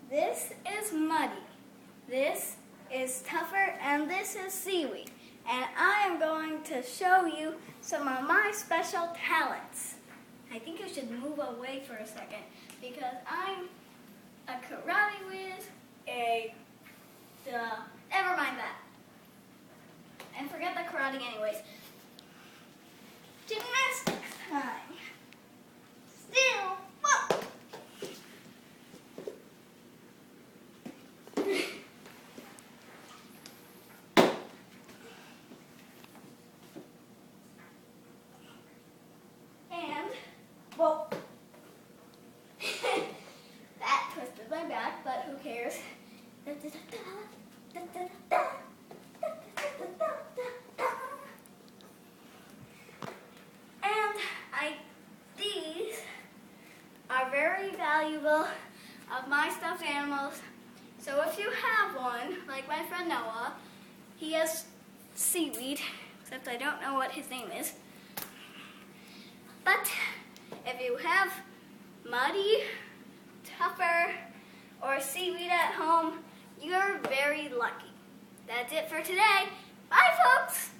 This is Muddy. This is Tougher, and this is Seaweed. And I am going to show you some of my special talents. I think you should move away for a second because I'm a karate whiz, never mind that. And forget the karate anyways. Gymnastics time. Still, whoa. And, whoa. That twisted my back, but who cares? These are very valuable of my stuffed animals. So if you have one, like my friend Noah, he has Seaweed, except I don't know what his name is. But if you have Muddy, Tougher, or Seaweed at home, you're very lucky. That's it for today. Bye, folks!